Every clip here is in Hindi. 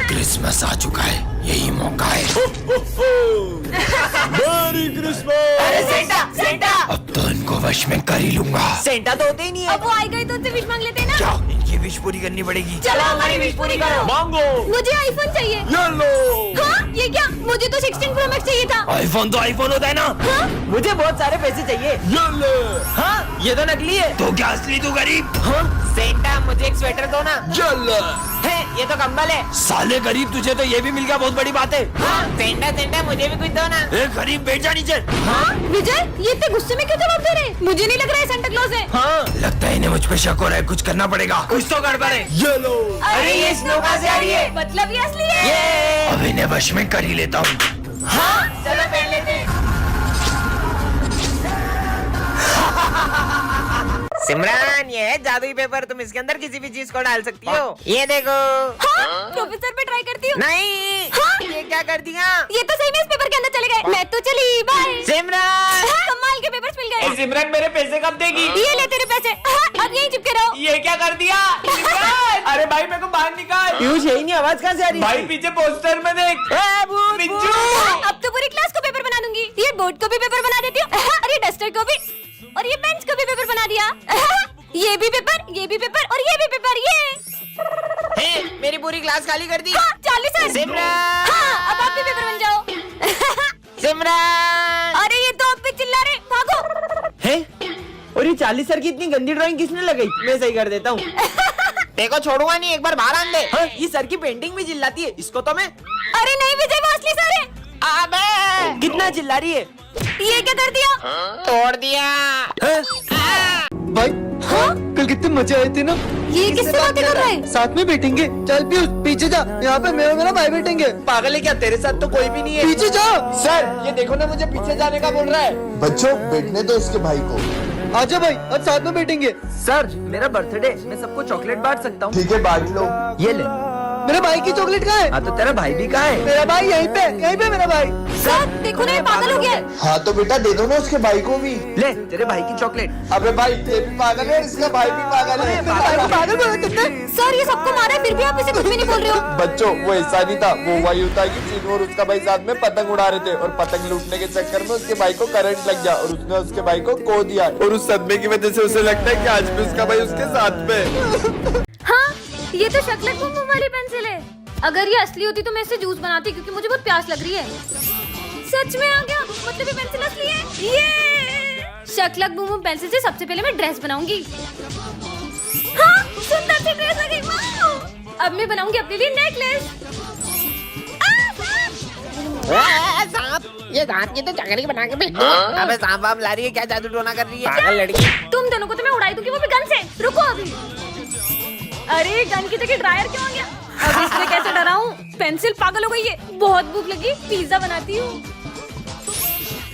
क्रिसमस आ चुका है, यही मौका है। Merry Christmas. अरे सेंटा सेंटा। अब तो इनको वश में कर ही लूंगा। सेंटा तो होते ही नहीं है। अब वो आएगा ही तो उससे विश मांग लेते हैं ना। क्या इनकी विश पूरी करनी पड़ेगी? चलो हमारी विश पूरी करो। मांगो। मुझे आईफोन चाहिए। ये लो। हाँ ये क्या? मुझे तो 16 Pro Max चाहिए था। आईफोन तो आईफोन होता है ना। हाँ? मुझे बहुत सारे पैसे चाहिए। ये ले। हाँ ये तो नकली है। तो क्या असली तू गरीब? हाँ? सेंटा मुझे एक स्वेटर दो ना। ये ले। है ये तो कंबल है। साले गरीब, तुझे तो ये भी मिल गया, बहुत बड़ी बात है। हाँ सेंटा सेंटा मुझे भी कुछ दो ना। ए गरीब, बैठ जा नीचे। हाँ? विजय ये इतने गुस्से में क्यों जवाब दे रहे? मुझे नहीं लग रहा है सेंटा क्लॉज है। हाँ लगता है इन्हें मुझ पे शक हो रहा है, कुछ करना पड़ेगा। कुछ तो गड़बड़ है। ये लो। अरे ये स्नो कहाँ से आ रही है? मतलब ये असली है। ये अब इन्हें वश में कर ही लेता हूँ। हाँ चलो पहन लेते हैं। सिमरन ये है जादुई पेपर, तुम इसके अंदर किसी भी चीज को डाल सकती हो। ये देखो। हाँ? प्रोफेसर पे ट्राई करती हूँ। नहीं। हाँ? ये क्या कर दिया? ये तो सही में इस पेपर के अंदर चले गए। मैं तो चली बाय। सिमरन। हाँ, कमाल के पेपर्स मिल गए। सिमरन मेरे पैसे कब देगी? ये ले तेरे पैसे। हाँ, अब यहीं चिपके रहो। ये क्या कर दिया? अरे भाई मेरे को बाहर निकाल। पीयूष यही नहीं, आवाज कहाँ से आ रही है? भाई पीछे पोस्टर में देख। बिज्जू। हाँ, अब तो पूरी क्लास को पेपर बना दूंगी। ये बोर्ड को भी पेपर बना देती हूँ। और ये डस्टर को भी, और ये बेंच को भी पेपर बना दिया। ये भी पेपर, ये भी पेपर, और ये भी पेपर। ये मेरी पूरी क्लास खाली कर दी। हाँ, 40 है। सिमरन। हाँ, अब आप भी पेपर बन जाओ। सिमरन। अरे ये तो अब भी चिल्ला रहे, भागो। है? और ये 40 सर की इतनी गंदी ड्राइंग किसने लगाई? मैं सही कर देता हूँ। देखो छोड़ूंगा नहीं, एक बार बाहर आन दे। हाँ, ये सर की पेंटिंग भी चिल्लाती है, इसको तो मैं। अरे नहीं विजय, वो असली सर है। अबे कितना चिल्ला रही है? ये क्या कर दिया? तोड़ दिया। भाई हाँ कल कितने मजे आए थे ना। ये किससे बातें कर रहा है? साथ में बैठेंगे। चल पीयूष पीछे जा, यहाँ पे मेरा भाई बैठेंगे। पागल है क्या? तेरे साथ तो कोई भी नहीं है। पीछे जा। सर ये देखो ना, मुझे पीछे जाने का बोल रहा है। बच्चों बैठने दो इसके भाई को। आजा भाई, आज साथ में बैठेंगे। सर मेरा बर्थडे, मैं सबको चॉकलेट बांट सकता हूँ। ठीक है बांट लो। ये ले। मेरे भाई की चॉकलेट कहाँ है? हाँ तो तेरा भाई भी कहाँ है? मेरा भाई यहीं पे मेरा भाई। सर देखो ना, ये पागल हो गया है। हाँ तो बेटा दे दो ना उसके भाई को भी। ले तेरे भाई की चॉकलेट। अबे भाई ये भी पागल है, इसका भाई भी पागल है। पागल बोला तुमने। सर ये सबको मारा है, फिर भी आप इसे कुछ भी नहीं बोल रहे हो। बच्चों वो ऐसा नहीं था, वो वही होता है कि चीनू और उसका भाई साथ में पतंग उड़ा रहे थे और पतंग लूटने के चक्कर में उसके भाई को करंट लग गया और उसने उसके भाई को खो दिया और उस सदमे की वजह से उसे लगता है कि आज भी उसका भाई उसके साथ में। हाँ ये तो शकलक बुम वाली पेंसिल है। अगर ये असली होती तो मैं इससे जूस बनाती, क्योंकि मुझे बहुत प्यास लग रही है। सच में आ गया, मतलब ये पेंसिल असली है। ये शकलक बुम पेंसिल से सबसे पहले मैं ड्रेस बनाऊंगी। हाँ सुंदर सी ड्रेस आ गई। वाह! अब मैं बनाऊंगी अपने लिए नेकलेस। सांप, ये सांप की तो चकरी बना के भेज दो। अबे सांप वाप ला रही है क्या? जादू टोना कर रही है पागल लड़की। तुम दोनों को तो मैं उड़ाई दूंगी, वो भी गन से। रुको अभी। अरे गन की जगह ड्रायर क्यों आ गया? अब इससे कैसे डराऊं? पेंसिल पागल हो गई है। बहुत भूख लगी, पिज्जा बनाती हूँ।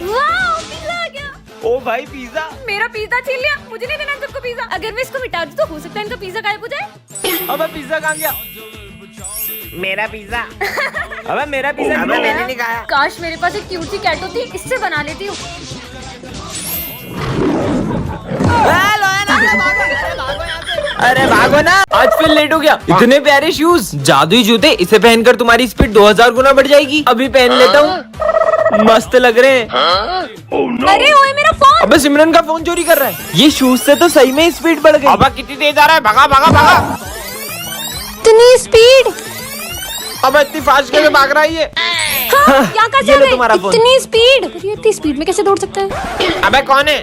वाह पिज्जा आ गया। ओ भाई पिज्जा। मेरा पिज्जा छीन लिया, मुझे नहीं देना इन सबको पिज्जा। अगर मैं इसको मिटा दूं तो हो सकता है इनका पिज्जा गायब हो जाए। अबे पिज्जा कहाँ गया? मेरा पिज्जा। अबे मेरा पिज्जा। अबे मैंने नहीं खाया। काश मेरे पास एक क्यूट सी कैट होती, इससे बना लेती हूँ। अरे भागो ना, आज फिर लेट हो गया। इतने प्यारे शूज, जादुई जूते, इसे पहनकर तुम्हारी स्पीड 2000 गुना बढ़ जाएगी। अभी पहन लेता हूँ, मस्त लग रहे हैं। अरे ओए मेरा फोन। अबे सिमरन का फोन चोरी कर रहा है। ये शूज से तो सही में स्पीड बढ़ गई। अबे कितनी तेज आ रहा है? भगा भगा भगा। इतनी स्पीड। अबे इतनी फास्ट कैसे भाग रहा है ये? हाँ, क्या कर ये लो तुम्हारा फोन। इतनी स्पीड। ये इतनी स्पीड में कैसे दौड़ सकता है? अबे कौन है?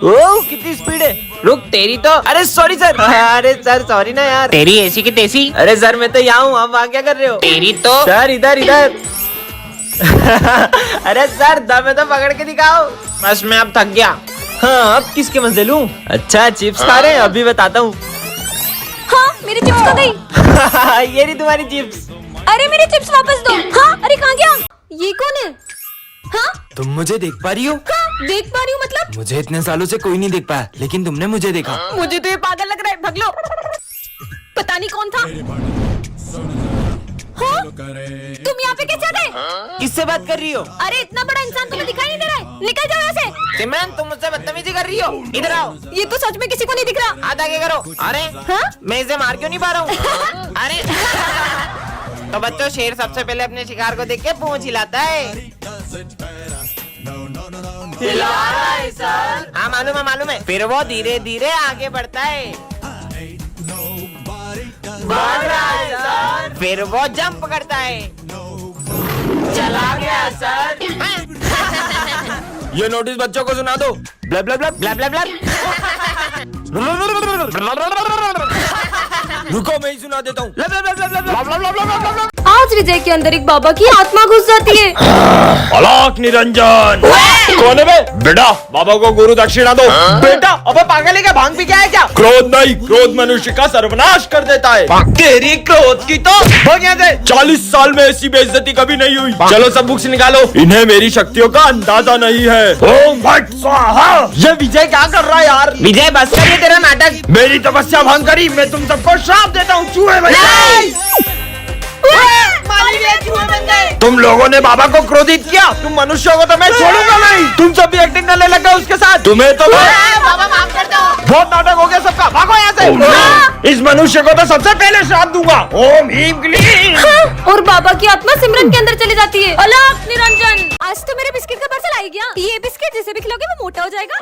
ओह कितनी स्पीड है। रुक तेरी तो। अरे सॉरी सर। अरे सर सॉरी ना यार। तेरी ऐसी की तैसी। अरे सर मैं तो यहाँ हूँ, आप वहाँ क्या कर रहे हो? तेरी तो। सर इधर इधर। अरे सर दम है तो पकड़ के दिखाओ। बस मैं अब थक गया। हाँ अब किसके मजे लूं? अच्छा चिप्स खा रहे हैं, अभी बताता हूँ। हाँ मेरी चिप्स खा गई। ये रही तुम्हारी चिप्स। अरे मेरी चिप्स वापस दो। हाँ अरे कहाँ गया? ये कौन है? हाँ तुम मुझे देख पा रही हो? हाँ देख पा रही हूँ, मतलब मुझे इतने सालों से कोई नहीं देख पाया, लेकिन तुमने मुझे देखा। मुझे तो ये पागल लग रहा है, भग लो। पता नहीं कौन था। हाँ? तुम यहाँ पे कैसे आ गए? किससे बात कर रही हो? अरे इतना बड़ा इंसान तुम्हें दिखाई नहीं दे रहा है, निकल जाओ यहाँ से। सिमरन तुम मुझसे बदतमीजी कर रही हो, इधर आओ। ये तो सच में किसी को नहीं दिख रहा। हाथ आगे करो। अरे हाँ? मैं इसे मार क्यों नहीं पा रहा हूँ? अरे तो बच्चों शेर सबसे पहले अपने शिकार को देख के पूंछ हिलाता है। हाँ मालूम है। फिर वो धीरे धीरे आगे बढ़ता है। बढ़ रहा है सर। फिर वो जंप करता है। चला गया सर। ये नोटिस बच्चों को सुना दो। Bulb bulb bulb bulb bulb रुको मैं ही सुना देता हूँ। आज विजय के अंदर एक बाबा की आत्मा घुस जाती है। अलाक निरंजन। कौन है बे? बेटा बाबा को गुरु दक्षिणा दो। बेटा अबे पागल है क्या? भांग पी के आया क्या? क्रोध नहीं, क्रोध मनुष्य का सर्वनाश कर देता है। तेरी क्रोध की तो भाग यहाँ से। 40 साल में ऐसी बेइज्जती कभी नहीं हुई। चलो सब बुक्स निकालो, इन्हें मेरी शक्तियों का अंदाजा नहीं है। ओम भट स्वाहा। ये विजय क्या कर रहा है यार? विजय बस कर, ये तेरा नाटक। मेरी तपस्या भंग करी, मैं तुम सबको श्राप देता हूँ। चूहे बन गए। तुम लोगों ने बाबा को क्रोधित किया, तुम मनुष्यों को तो मैं छोड़ूंगा नहीं। तुम सब भी एक्टिंग करने लगे उसके साथ। तुम्हें तो बाबा माफ कर दो। बहुत नाटक हो गया सबका, भागो यहाँ से। इस मनुष्य को तो सबसे पहले श्राप दूंगा। ओम ह्रीम क्लीम। और बाबा की आत्मा सिमरन के अंदर चली जाती है। अलाक निरंजन। आज तो मेरे बिस्किट का पार्सल आ गया। ये बिस्किट जिसे भी खिलाओगे वो मोटा हो जाएगा।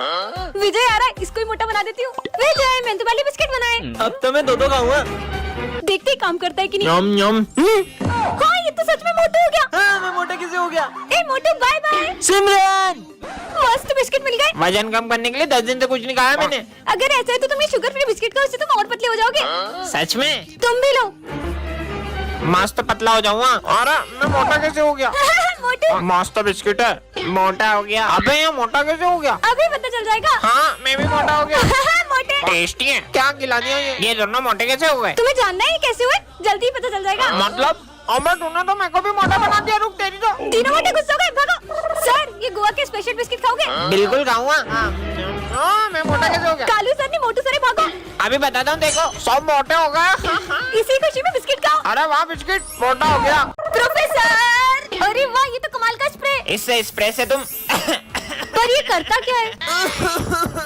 विजय आ रहा है, इसको ही मोटा बना देती हूँ। विजय मेहंदी वाली बिस्किट बनाए। अब तो मैं दो खाऊंगा। देखते ही काम करता है कि नहीं। यम यम। हाँ ये तो सच में मोटा हो गया। हाँ, मैं मोटा कैसे हो गया? ए मोटू बाय बाय। सिमरन मस्त बिस्किट मिल गए। वजन कम करने के लिए 10 दिन से कुछ नहीं खाया मैंने। अगर ऐसा है तो तुम ये शुगर फ्री बिस्किट खाओ, इससे तुम और पतले हो जाओगे। सच में? तुम भी लो। मस्त पतला हो जाऊंगा। अरे मैं मोटा कैसे हो गया? मोटू मस्त बिस्किट है, मोटा हो गया। अबे ये मोटा कैसे हो गया? अभी पता चल जाएगा। हाँ मैं भी मोटा हो गया। मोटे टेस्टी है। क्या खिला दिया ये दोनों मोटे कैसे हो गए? तुम्हें जानना है ये कैसे हुए? जल्दी ही पता चल जाएगा। मतलब अबे तूने तो मेरे को भी मोटा बना दिया। रुक तेरी तो। तीनों मोटे गुस्सा हो गए, भागो। सर ये गोवा के स्पेशल बिस्किट खाओगे? बिल्कुल खाऊंगा। मैं मोटा कैसे हो गया? कालू सर ने मोटू सर भागो। अभी बताता हूँ, देखो सब मोटे हो गए। इसी खुशी में बिस्किट खाओ। अरे वाह बिस्किट मोटा हो गया। प्रोफेसर अरे वाह ये तो कमाल का स्प्रे। इससे स्प्रे से तुम पर ये करता क्या है?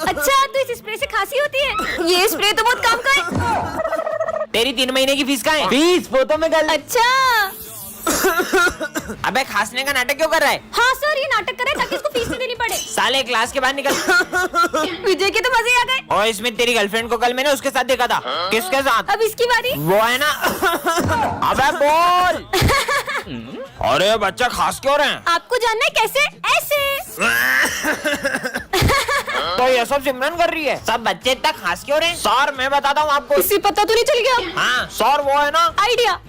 अच्छा तो इस स्प्रे से खांसी होती है। ये स्प्रे तो बहुत काम का है। तेरी 3 महीने की फीस कहाँ है? फीस फोटो में गल। अच्छा अबे खांसने का नाटक क्यों कर रहा है? हाँ सर ये नाटक करे ताकि इसको फीस नहीं देनी पड़े। साले क्लास के बाहर निकल। विजय के तो मजे आ गए। और इसमें तेरी गर्लफ्रेंड को कल मैंने उसके साथ देखा था। किसके साथ? अब इसकी बारी। वो है ना। अबे बोल। अरे बच्चा खास क्यों रहे हैं? आपको जानना है कैसे? ऐसे। तो ये सब सिमरन कर रही है। सब बच्चे इतना खास क्यों रहे हैं? सर मैं बताता हूँ आपको। इसे पता तो नहीं चल गया। हाँ सर वो है ना। आइडिया।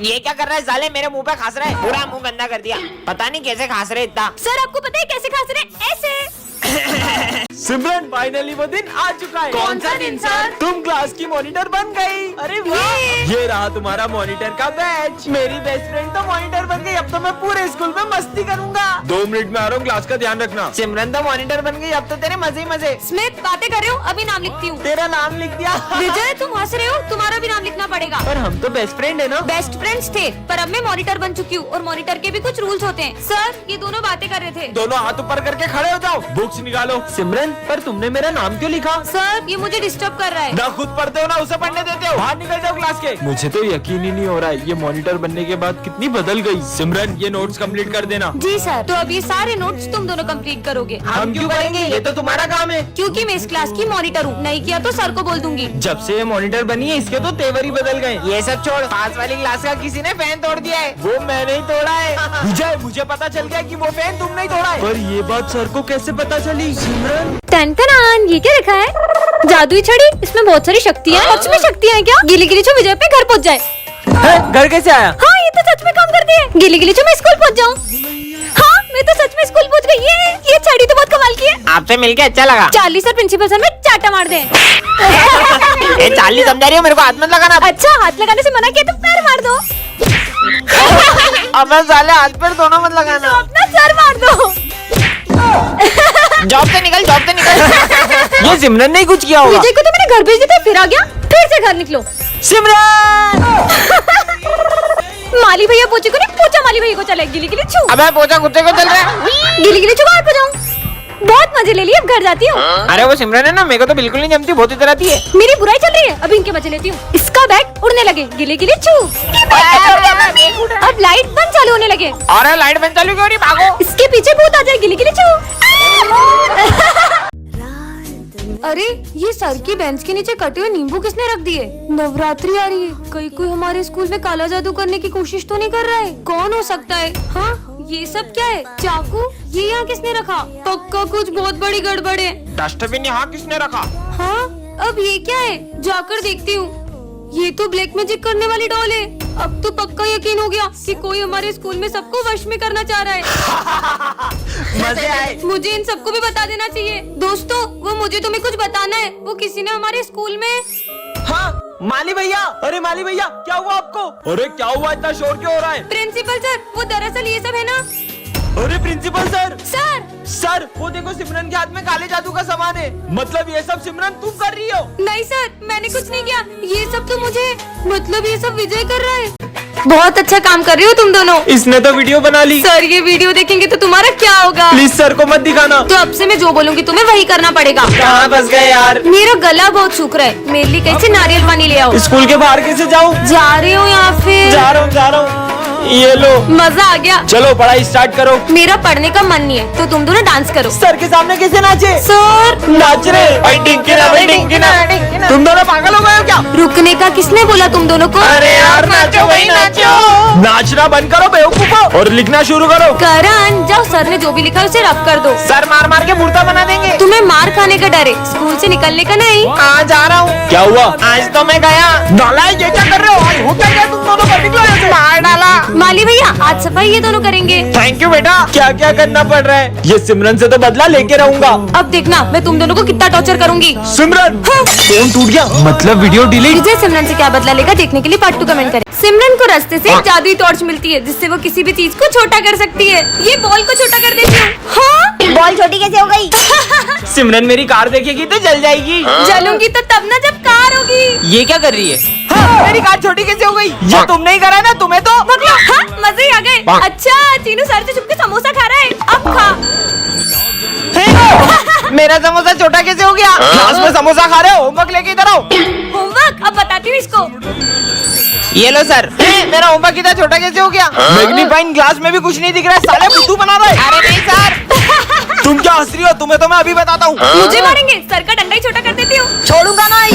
ये क्या कर रहा है साले? मेरे मुंह पे खास रहा है। पूरा मुंह गंदा कर दिया। पता नहीं कैसे खास रहे इतना। सर आपको पता है कैसे खास रहे? ऐसे। सिमरन फाइनली वो दिन आ चुका है। कौन सा दिन सर? तुम क्लास की मॉनिटर बन गई। अरे वाह। ये रहा तुम्हारा मॉनिटर का बैच। मेरी बेस्ट फ्रेंड तो मॉनिटर बन गई। अब तो मैं पूरे स्कूल में मस्ती करूंगा। 2 मिनट में आ रहा हूँ, क्लास का ध्यान रखना। सिमरन तो मॉनिटर बन गई। अब तो तेरे मजे ही मजे। स्मिथ बातें कर रहे हो? अभी नाम लिखती हूँ। तेरा नाम लिख दिया। विजय तुम हंस रहे हो, तुम्हारा भी नाम लिखना पड़ेगा। पर हम तो बेस्ट फ्रेंड है ना। बेस्ट फ्रेंड्स थे पर अब मैं मॉनिटर बन चुकी हूँ और मॉनिटर के भी कुछ रूल्स होते हैं। सर ये दोनों बातें कर रहे थे। दोनों हाथ ऊपर करके खड़े हो जाओ, बुक्स निकालो। सिमरन पर तुमने मेरा नाम क्यों लिखा? सर ये मुझे डिस्टर्ब कर रहा है। ना खुद पढ़ते हो ना उसे पढ़ने देते हो। बाहर निकल जाओ क्लास के। मुझे तो यकीन ही नहीं हो रहा है ये मॉनिटर बनने के बाद कितनी बदल गई। सिमरन ये नोट्स कंप्लीट कर देना। जी सर। तो अब ये सारे नोट्स तुम दोनों कंप्लीट करोगे। हम क्यों करेंगे? ये तो तुम्हारा काम है। क्योंकि मैं इस क्लास की मॉनिटर हूँ। नहीं किया तो सर को बोल दूंगी। जब से ये मॉनिटर बनी है इसके तो तेवर ही बदल गए। ये सब छोड़, पास वाली क्लास का किसी ने फैन तोड़ दिया है। वो मैंने ही तोड़ा है। विजय मुझे पता चल गया कि वो फैन तुमने ही तोड़ा है। पर ये बात सर को कैसे पता चली? सिमरन टन ये क्या लिखा है? जादुई छड़ी, इसमें बहुत सारी शक्तियाँ हैं। सच में शक्तियाँ हैं क्या? गिली गिली छो विजय अपने घर पहुँच जाए। घर कैसे आया? हाँ ये तो सच में काम करती है। गिली गिली छो मैं स्कूल पहुँच जाऊँ। हाँ मैं तो सच में स्कूल पहुँच गई। ये छड़ी तो बहुत कमाल की है। आपसे मिलके अच्छा लगा। चार्ली सर प्रिंसिपल सर में चाटा मार दे। चार्ली समझा रही हो मेरे को? हाथ मत लगाना। अच्छा हाथ लगाने से मना किया तो पैर मार दो। अब साले हाथ पैर दोनों मत लगाना। तो अपना सर मार दो। जॉब से निकल, जॉब से निकल। ये सिमरन ने कुछ किया होगा। विजय को तो मैंने घर भेज दिया था, फिर आ गया। फिर से घर निकलो। सिमरन माली भैया पोचे को नहीं, पोचा माली भैया को चले। गिली गिली छू। अबे पोचा कुत्ते को चल रहा है। गिली गिली छू बाहर पे जाऊँ। बहुत मजे ले लिए, अब घर जाती हूँ। अरे वो सिमरन है ना, मेरे को तो बिल्कुल नहीं जमती, बहुत इतराती है। मेरी बुराई चल रही है, अभी इनके मजे लेती हूँ। उसका बैट उड़ने लगे, गिले गिले चू। अब लाइट बंद चालू होने लगे। अरे लाइट बंद चालू क्यों नहीं, भागो। इसके पीछे भूत आ जाए, गिले गिले चू। अरे ये सर की बेंच के नीचे कटे हुए नींबू किसने रख दिए? नवरात्रि आ रही है, कोई हमारे स्कूल में काला जादू करने की कोशिश तो नहीं कर रहा है? कौन हो सकता है? हाँ, ये सब क्या है? चाकू ये यहाँ किसने रखा? पक्का कुछ बहुत बड़ी गड़बड़ है। डस्टबिन यहाँ किसने रखा? हाँ, अब ये क्या है? जाकर देखती हूँ। ये तो ब्लैक मैजिक करने वाली डॉल है। अब तो पक्का यकीन हो गया कि कोई हमारे स्कूल में सबको वश में करना चाह रहा है। मजे आए। मुझे इन सबको भी बता देना चाहिए। दोस्तों, वो मुझे तुम्हें कुछ बताना है। वो किसी ने हमारे स्कूल में। हाँ, माली भैया। अरे माली भैया, क्या हुआ आपको? अरे क्या हुआ, इतना शोर क्यों हो रहा है? प्रिंसिपल सर, वो दरअसल ये सब है ना। अरे प्रिंसिपल सर। सर, वो देखो सिमरन के हाथ में काले जादू का सामान है। मतलब ये सब सिमरन तुम कर रही हो? नहीं सर, मैंने कुछ नहीं किया। ये सब तो मुझे, मतलब ये सब विजय कर रहा है। बहुत अच्छा काम कर रही हो तुम दोनों। इसने तो वीडियो बना ली। सर, ये वीडियो देखेंगे तो तुम्हारा क्या होगा? प्लीज सर को मत दिखाना। तो अब से मैं जो बोलूंगी तुम्हें वही करना पड़ेगा। कहाँ फंस गए यार? मेरा गला बहुत सूख रहा है, मेरे लिए कैसे नारियल पानी ले आओ। स्कूल के बाहर कैसे जाऊँ? जा रही हूँ या फिर? जा रहा हूँ। ये लो। मजा आ गया। चलो पढ़ाई स्टार्ट करो। मेरा पढ़ने का मन नहीं है, तो तुम दोनों डांस करो। सर के सामने कैसे नाचे? सर, नाच रहे। तुम दोनों पागल हो गए हो क्या? रुकने का किसने बोला तुम दोनों को? अरे यार नाचो भाई नाचो। नाचना बंद करो बेवकूफो और लिखना शुरू करो। करण, जाओ, सर ने जो भी लिखा है उसे रफ कर दो। सर मार मार के मुर्दा बना देंगे। तुम्हें मार खाने का डर है, स्कूल से निकलने का नहीं। आज जा रहा हूँ। क्या हुआ? आज तो मैं गया। नालायक, ये क्या कर रहे हो? आज होता क्या तुम दोनों का? निकलो यहाँ से। मार डाला। माली भैया, आज सफाई ये दोनों करेंगे। थैंक यू बेटा। क्या क्या करना पड़ रहा है? ये सिमरन से तो बदला लेके रहूंगा। अब देखना मैं तुम दोनों को कितना टॉर्चर करूंगी। सिमरन, फोन टूट गया, मतलब वीडियो डिलीट। विजय सिमरन से क्या बदला लेगा देखने के लिए पार्ट 2 कमेंट करें। सिमरन को रास्ते से एक जादुई टॉर्च मिलती है जिससे वो किसी भी चीज को छोटा कर सकती है। ये बॉल को छोटा कर देती हूँ। हाँ? बॉल छोटी कैसे हो गई? सिमरन मेरी कार देखेगी तो जल जाएगी। जलूंगी तो तब ना जब कार होगी। ये क्या कर रही है? मेरी कार छोटी कैसे हो गई? ये तुमने ही करा ना, तुम्हें तो। हाँ, मजे ही आ गए। अच्छा, चीनू सर से छुप के समोसा खा रहा है, अब खा। मेरा समोसा छोटा कैसे हो गया? क्लास में समोसा खा रहे हो? होमवर्क लेके इधर आओ। होमवर्क अब बताती हूँ इसको। ये लो सर। मेरा होमवर्क इतना छोटा कैसे हो गया? मैग्नीफाइंग ग्लास में भी कुछ नहीं दिख रहा है। साले बुद्धू बना रहे। अरे नहीं सर। तुम क्या हंस रही हो? तुम्हें तो मैं अभी बताता हूँ। मुझे मारेंगे? सर का डंडा ही छोटा कर देती हूँ। छोड़ूंगा नहीं।